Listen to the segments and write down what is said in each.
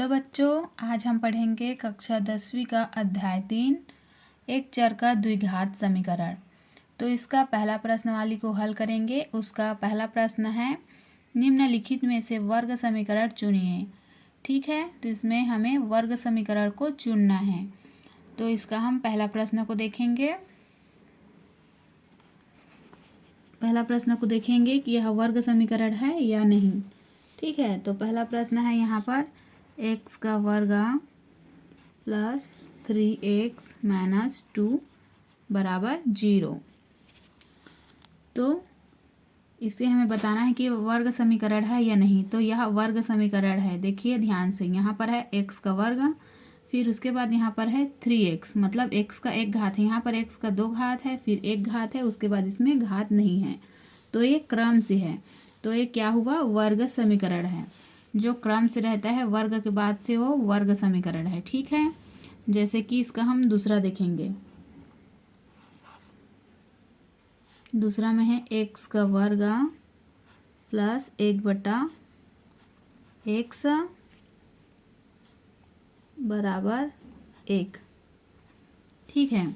Hello बच्चों, आज हम पढ़ेंगे कक्षा 10वीं का अध्याय 3 एक चर का द्विघात समीकरण। तो इसका पहला प्रश्नावली को हल करेंगे। उसका पहला प्रश्न है, निम्नलिखित में से वर्ग समीकरण चुनिए। ठीक है, तो इसमें हमें वर्ग समीकरण को चुनना है। तो इसका हम पहला प्रश्न को देखेंगे। पहला प्रश्न को देखेंगे कि यह वर्ग समीकरण है या नहीं। ठीक है, तो पहला प्रश्न है यहाँ पर x का वर्ग प्लस 3x माइनस 2 बराबर 0। तो इससे हमें बताना है कि वर्ग समीकरण है या नहीं। तो यह वर्ग समीकरण है। देखिए ध्यान से, यहाँ पर है x का वर्ग, फिर उसके बाद यहाँ पर है 3x, मतलब x का एक घात है। यहाँ पर x का दो घात है, फिर एक घात है, उसके बाद इसमें घात नहीं है। तो ये क्रम से है। तो ये क्या हुआ, वर्ग समीकरण है। जो क्रम से रहता है, वर्ग के बाद से, वो वर्ग समीकरण है। ठीक है, जैसे कि इसका हम दूसरा देखेंगे। दूसरा में है x का वर्ग प्लस 1/x बराबर 1। ठीक है,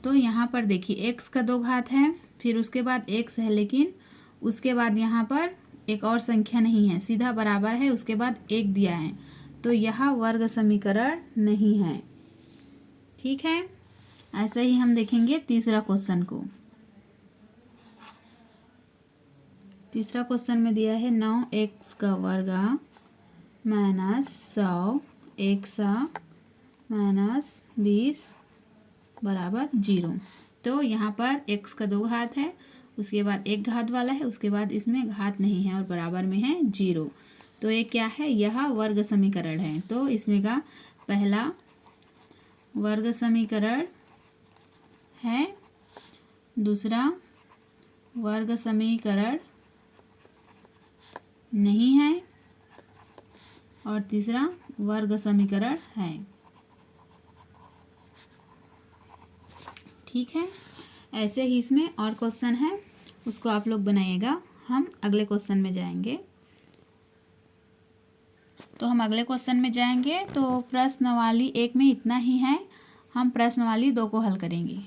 तो यहाँ पर देखिए x का दो घात है, फिर उसके बाद x है, लेकिन उसके बाद यहाँ पर एक और संख्या नहीं है, सीधा बराबर है, उसके बाद 1 दिया है। तो यह वर्ग समीकरण नहीं है। ठीक है, ऐसे ही हम देखेंगे तीसरा क्वेश्चन को। तीसरा क्वेश्चन में दिया है 9x का वर्ग माइनस 100x माइनस 20 बराबर 0। तो यहाँ पर x का दो घात है, उसके बाद एक घात वाला है, उसके बाद इसमें घात नहीं है और बराबर में है 0। तो ये क्या है, यह वर्ग समीकरण है। तो इसमें का पहला वर्ग समीकरण है, दूसरा वर्ग समीकरण नहीं है, और तीसरा वर्ग समीकरण है। ठीक है, ऐसे ही इसमें और क्वेश्चन है, उसको आप लोग बनाइएगा। हम अगले क्वेश्चन में जाएंगे। तो हम अगले क्वेश्चन में जाएंगे। तो प्रश्नवाली 1 में इतना ही है, हम प्रश्नवाली 2 को हल करेंगे।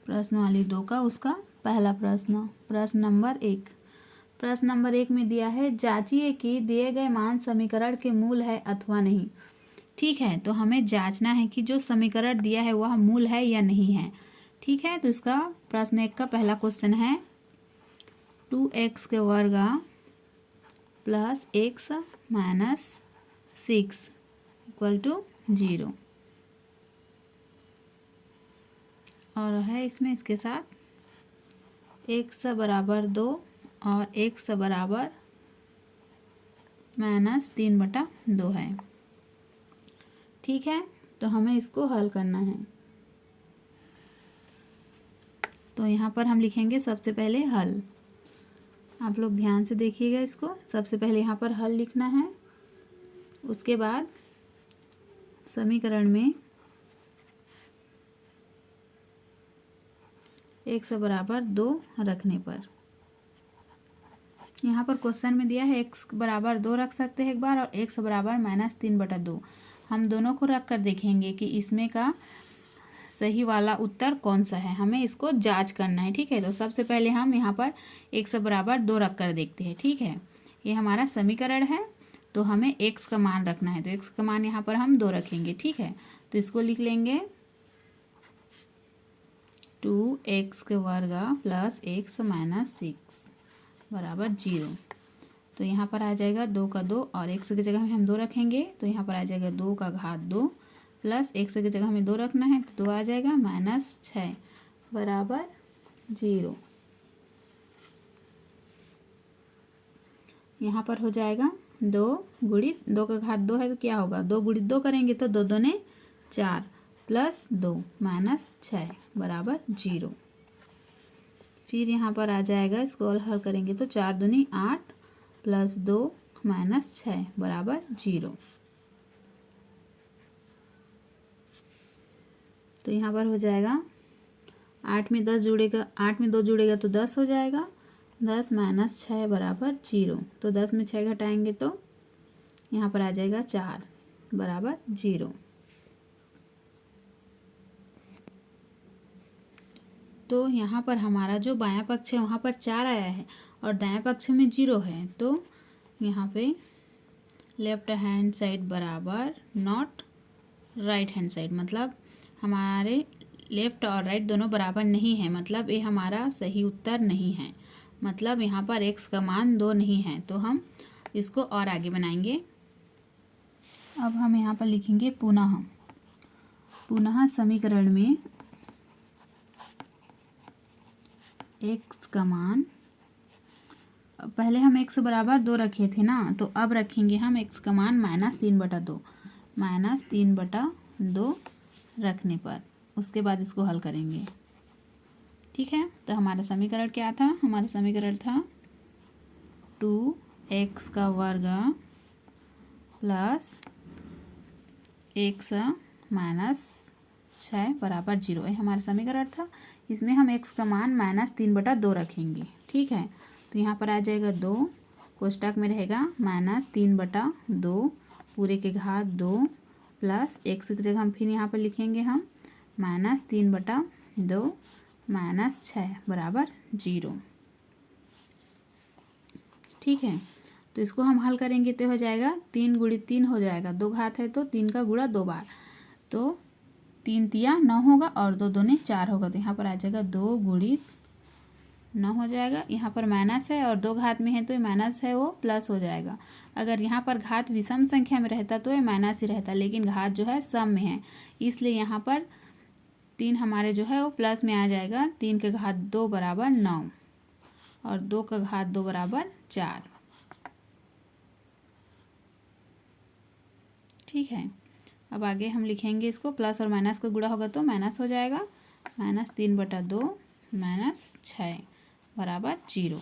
प्रश्नवाली 2 का उसका पहला प्रश्न, प्रश्न नंबर 1। प्रश्न नंबर 1 में दिया है, जांचिए कि दिए गए मान समीकरण के मूल है अथवा नहीं। ठीक है, तो हमें जांचना है कि जो समीकरण दिया है वह मूल है या नहीं है। ठीक है, तो इसका प्रश्न 1 का पहला क्वेश्चन है, 2x के वर्ग plus x minus 6 equal to 0। और है इसमें इसके साथ x बराबर 2 और x बराबर माइनस 3/2 है। ठीक है, तो हमें इसको हल करना है। तो यहाँ पर हम लिखेंगे सबसे पहले हल। आप लोग ध्यान से देखिएगा इसको। सबसे पहले यहाँ पर हल लिखना है, उसके बाद समीकरण में x बराबर 2 रखने पर, यहाँ पर क्वेश्चन में दिया है x बराबर 2 रख सकते हैं एक बार, और x बराबर माइनस 3/2। हम दोनों को रख कर देखेंगे कि इसमें का सही वाला उत्तर कौन सा है। हमें इसको जांच करना है। ठीक है, तो सबसे पहले हम यहाँ पर x बराबर 2 रख कर देखते हैं। ठीक है, ये हमारा समीकरण है, तो हमें x का मान रखना है। तो x का मान यहाँ पर हम 2 रखेंगे। ठीक है, तो इसको लिख लेंगे 2x के वर्ग प्लस x माइनस 6 बराबर 0। तो यहाँ पर आ जाएगा 2 का 2, और x की जगह में हम 2 रखेंगे, तो यहाँ पर आ जाएगा 2 का घात 2 प्लस x की जगह हमें 2 रखना है, तो 2 आ जाएगा माइनस 6 बराबर 0। यहाँ पर हो जाएगा 2 गुणित 2 का घात 2 है, तो क्या होगा, 2 गुणित 2 करेंगे तो 2 दूने 4 प्लस 2 माइनस 6 बराबर 0। फिर यहाँ पर आ जाएगा, इसको हल करेंगे तो 4 दूनी 8 प्लस 2 माइनस 6 बराबर 0। तो यहाँ पर हो जाएगा 8 में 10 जुड़ेगा, 8 में 2 जुड़ेगा तो 10 हो जाएगा, 10 माइनस 6 बराबर 0। तो 10 में 6 घटाएंगे तो यहाँ पर आ जाएगा 4 बराबर 0। तो यहाँ पर हमारा जो बायां पक्ष है वहाँ पर 4 आया है और दायां पक्ष में 0 है, तो यहाँ पे लेफ्ट हैंड साइड बराबर नॉट राइट हैंड साइड, मतलब हमारे लेफ्ट और राइट दोनों बराबर नहीं है, मतलब ये हमारा सही उत्तर नहीं है। मतलब यहाँ पर x का मान 2 नहीं है, तो हम इसको और आगे बनाएंगे। अब हम यहाँ पर लिखेंगे पुनः समीकरण में x का मान, पहले हम x बराबर 2 रखे थे ना, तो अब रखेंगे हम x का मान -3/2 -3/2 रखने पर, उसके बाद इसको हल करेंगे। ठीक है, तो हमारा समीकरण क्या था? हमारा समीकरण था 2x का वर्ग प्लस x माइनस 6 बराबर 0, ये हमारा समीकरण था। इसमें हम x का मान -3/2 रखेंगे। ठीक है, तो यहाँ पर आ जाएगा 2, कोष्टक में रहेगा -3/2 पूरे के घात 2 प्लस x की जगह हम फिर यहाँ पर लिखेंगे हम -3/2 माइनस 6 बराबर 0। ठीक है, तो इसको हम हल करेंगे तो हो जाएगा 3 × 3 हो जाएगा, 2 घात है तो 3 का गुणा 2 बार, तो 3 तिया 9 होगा और 2 दूने 4 होगा, तो यहाँ पर आ जाएगा 2 × 9 हो जाएगा। यहाँ पर माइनस है और 2 घात में है तो ये माइनस है वो प्लस हो जाएगा। अगर यहाँ पर घात विषम संख्या में रहता तो ये माइनस ही रहता, लेकिन घात जो है सम में है, इसलिए यहाँ पर 3 हमारे जो है वो प्लस में आ जाएगा। 3 के घात 2 बराबर 9 और 2 का घात 2 बराबर 4। ठीक है, अब आगे हम लिखेंगे इसको, प्लस और माइनस का गुणा होगा तो माइनस हो जाएगा, -3/2 -6 बराबर 0।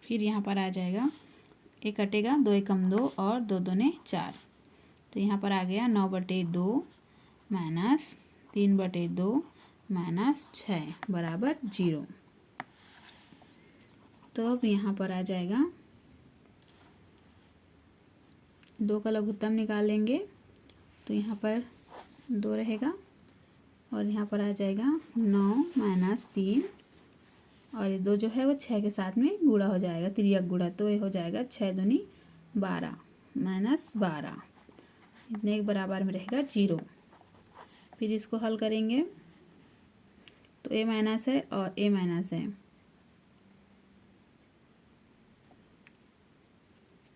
फिर यहाँ पर आ जाएगा, एक कटेगा, 2 एकम 2 और 2 दूने 4, तो यहाँ पर आ गया 9/2 माइनस 3/2 माइनस 6 बराबर 0। तो अब यहाँ पर आ जाएगा, 2 का लघुत्तम निकाल लेंगे तो यहाँ पर 2 रहेगा और यहाँ पर आ जाएगा 9 माइनस 3 और ये 2 जो है वो 6 के साथ में गुणा हो जाएगा, तिर्यक गुणा, तो ये हो जाएगा 6 दूनी 12 माइनस 12, इतने एक बराबर में रहेगा 0। फिर इसको हल करेंगे तो a माइनस है और a माइनस है,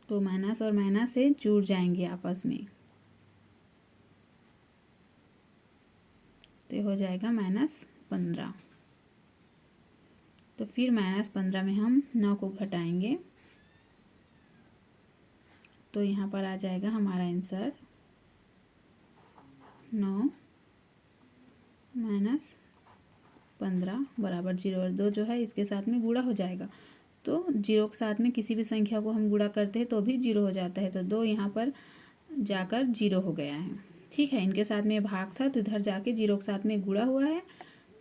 तो माइनस और माइनस से जुड़ जाएंगे आपस में, तो हो जाएगा -15। तो फिर -15 में हम 9 को घटाएंगे तो यहाँ पर आ जाएगा हमारा आंसर 9 माइनस 15 बराबर 0, और 2 जो है इसके साथ में गुणा हो जाएगा, तो 0 के साथ में किसी भी संख्या को हम गुणा करते हैं तो भी 0 हो जाता है, तो 2 यहाँ पर जाकर 0 हो गया है। ठीक है, इनके साथ में भाग था तो इधर जाके 0 के साथ में गुणा हुआ है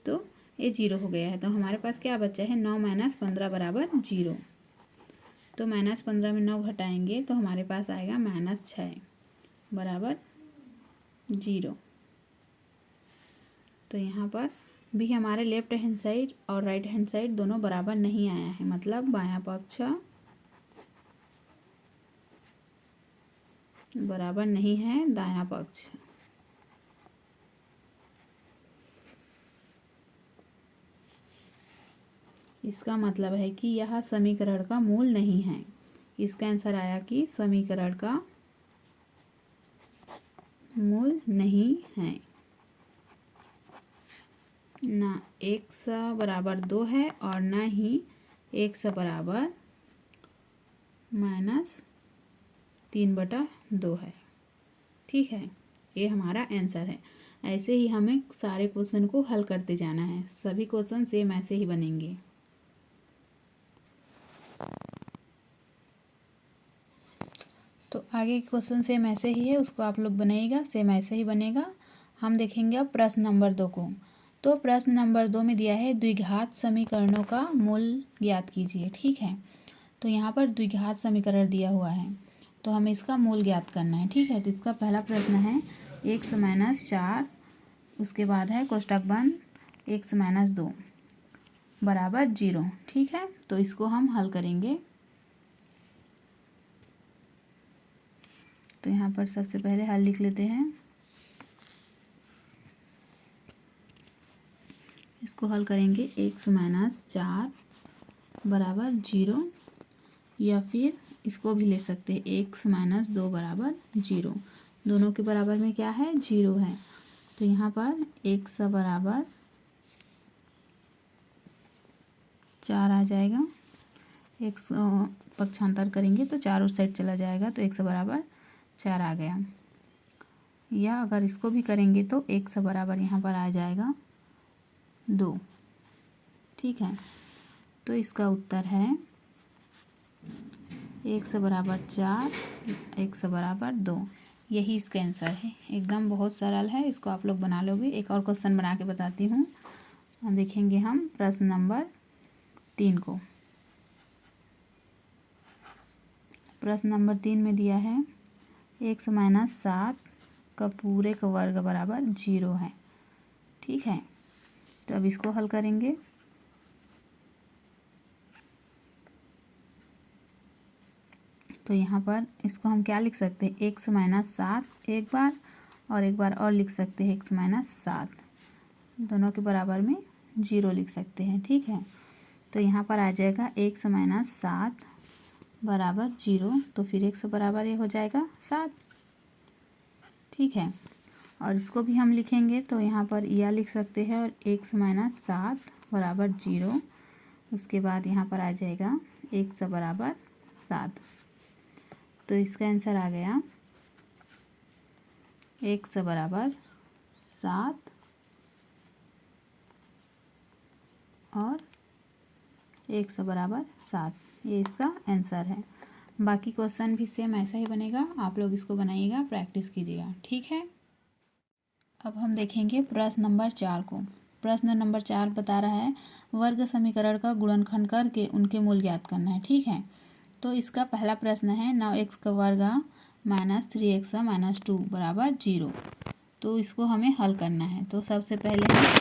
तो ये 0 हो गया है। तो हमारे पास क्या बचा है, 9 माइनस 15 बराबर 0। तो -15 में 9 घटाएंगे तो हमारे पास आएगा -6 बराबर 0। तो यहाँ पर भी हमारे लेफ्ट हैंड साइड और राइट हैंड साइड दोनों बराबर नहीं आया है, मतलब बायां पक्ष बराबर नहीं है दायां पक्ष। इसका मतलब है कि यह समीकरण का मूल नहीं है। इसका आंसर आया कि समीकरण का मूल नहीं है, ना x बराबर 2 है और ना ही x बराबर -3/2 है। ठीक है, ये हमारा आंसर है। ऐसे ही हमें सारे क्वेश्चन को हल करते जाना है, सभी क्वेश्चन सेम ऐसे ही बनेंगे। तो आगे क्वेश्चन सेम ऐसे ही है, उसको आप लोग बनाइएगा, सेम ऐसे ही बनेगा। हम देखेंगे अब प्रश्न नंबर 2 को। तो प्रश्न नंबर 2 में दिया है द्विघात समीकरणों का मूल ज्ञात कीजिए। ठीक है, तो यहाँ पर द्विघात समीकरण दिया हुआ है तो हमें इसका मूल ज्ञात करना है। ठीक है, तो इसका पहला प्रश्न है x - 4, उसके बाद है कोष्टक बंद x - 2 बराबर 0। ठीक है, तो इसको हम हल करेंगे। तो यहाँ पर सबसे पहले हल लिख लेते हैं। इसको हल करेंगे x - 4 बराबर 0, या फिर इसको भी ले सकते हैं x - 2 बराबर 0। दोनों के बराबर में क्या है, 0 है। तो यहाँ पर x बराबर 4 आ जाएगा। x पक्षांतर करेंगे तो 4 उस साइड चला जाएगा, तो x बराबर 4 आ गया। या अगर इसको भी करेंगे तो x बराबर यहाँ पर आ जाएगा 2। ठीक है, तो इसका उत्तर है x बराबर 4, x बराबर 2। यही इसका आंसर है। एकदम बहुत सरल है, इसको आप लोग बना लोगे। एक और क्वेश्चन बना के बताती हूँ। देखेंगे हम प्रश्न नंबर 3 को। प्रश्न नंबर 3 में दिया है x - 7 का पूरे का वर्ग बराबर 0 है। ठीक है, तो अब इसको हल करेंगे। तो यहाँ पर इसको हम क्या लिख सकते हैं, x - 7 एक बार और एक बार और लिख सकते हैं x - 7, दोनों के बराबर में 0 लिख सकते हैं। ठीक है, तो यहाँ पर आ जाएगा x - 7 बराबर 0, तो फिर x बराबर ये हो जाएगा 7। ठीक है, और इसको भी हम लिखेंगे तो यहाँ पर यह लिख सकते हैं और x - 7 बराबर 0, उसके बाद यहाँ पर आ जाएगा x बराबर 7। तो इसका आंसर आ गया x बराबर 7 और x बराबर 7, ये इसका आंसर है। बाकी क्वेश्चन भी सेम ऐसा ही बनेगा, आप लोग इसको बनाइएगा, प्रैक्टिस कीजिएगा। ठीक है, अब हम देखेंगे प्रश्न नंबर 4 को। प्रश्न नंबर 4 बता रहा है वर्ग समीकरण का गुणनखंड करके उनके मूल ज्ञात करना है। ठीक है, तो इसका पहला प्रश्न है 9x का वर्ग - 3x - 2 बराबर 0। तो इसको हमें हल करना है। तो सबसे पहले हम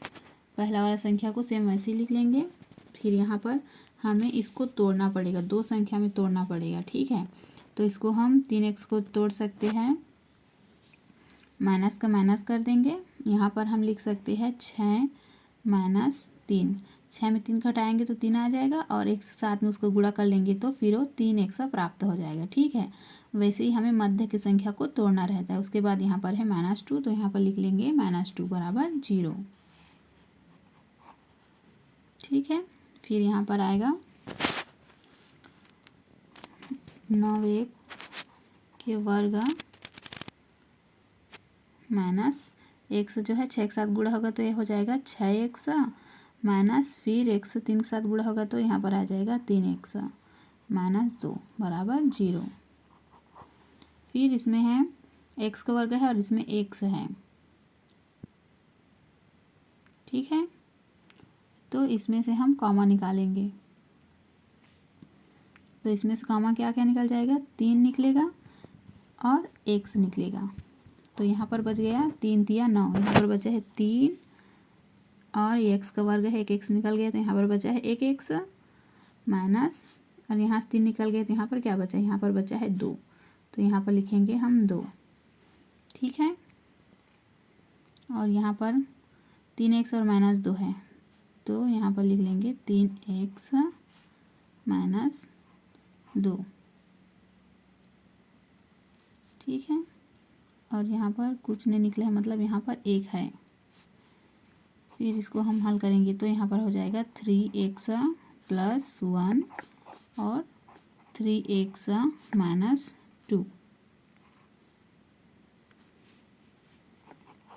पहला वाला संख्या को सेम वैसे ही लिख लेंगे। फिर यहाँ पर हमें इसको तोड़ना पड़ेगा, 2 संख्या में तोड़ना पड़ेगा। ठीक है, तो इसको हम 3x को तोड़ सकते हैं, माइनस का माइनस कर देंगे। यहाँ पर हम लिख सकते हैं 6 - 3, 6 में 3 घटाएंगे तो 3 आ जाएगा, और एक साथ में उसको गुणा कर लेंगे तो फिर वो 3x प्राप्त हो जाएगा। ठीक है, वैसे ही हमें मध्य की संख्या को तोड़ना रहता है। उसके बाद यहाँ पर है -2, तो यहाँ पर लिख लेंगे -2 बराबर 0। ठीक है, फिर यहाँ पर आएगा 9x के वर्ग माइनस x जो है 6 के साथ गुणा होगा तो ये हो जाएगा 6x माइनस, फिर x 3 के साथ गुणा होगा तो यहाँ पर आ जाएगा 3x - 2 बराबर 0। फिर इसमें है x का वर्ग है और इसमें x है। ठीक है, तो इसमें से हम कॉमा निकालेंगे। तो इसमें से कॉमा क्या क्या निकल जाएगा, 3 निकलेगा और x निकलेगा। तो यहाँ पर बच गया 3 तिया 9, यहाँ पर बचा है 3 और ये x का वर्ग है, एक x निकल गया तो यहाँ पर बचा है एक x माइनस, और यहाँ से 3 निकल गए तो यहाँ पर क्या बचा है, यहाँ पर बचा है 2, तो यहाँ पर लिखेंगे हम 2। ठीक है, और यहाँ पर 3x और -2 है तो यहाँ पर लिख लेंगे 3x - 2। ठीक है, और यहाँ पर कुछ नहीं निकला है, मतलब यहाँ पर 1 है। फिर इसको हम हल करेंगे तो यहाँ पर हो जाएगा 3x + 1 और 3x - 2।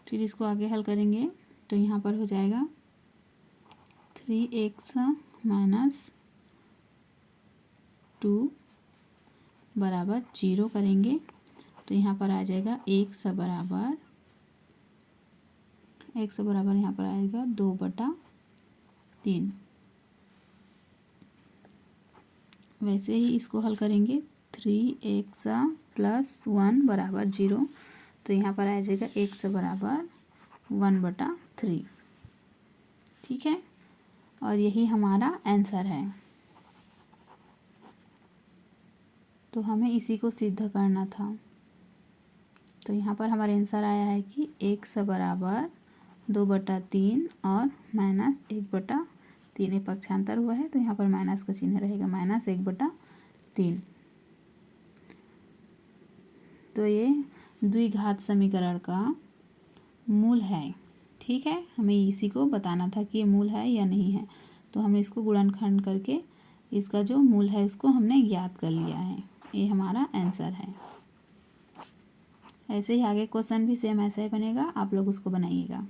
फिर इसको आगे हल करेंगे तो यहाँ पर हो जाएगा 3x - 2 बराबर 0 करेंगे तो यहाँ पर आ जाएगा x बराबर x बराबर यहाँ पर आएगा 2/3। वैसे ही इसको हल करेंगे 3x + 1 = 0, तो यहाँ पर आ जाएगा x बराबर 1/3। ठीक है, और यही हमारा आंसर है। तो हमें इसी को सिद्ध करना था। तो यहाँ पर हमारा आंसर आया है कि x बराबर 2/3 और -1/3। ये पक्षांतर हुआ है तो यहाँ पर माइनस का चिन्ह रहेगा, -1/3। तो ये द्विघात समीकरण का मूल है। ठीक है, हमें इसी को बताना था कि ये मूल है या नहीं है। तो हमने इसको गुणनखंड करके इसका जो मूल है उसको हमने ज्ञात कर लिया है। ये हमारा आंसर है। ऐसे ही आगे क्वेश्चन भी सेम ऐसा ही बनेगा, आप लोग उसको बनाइएगा।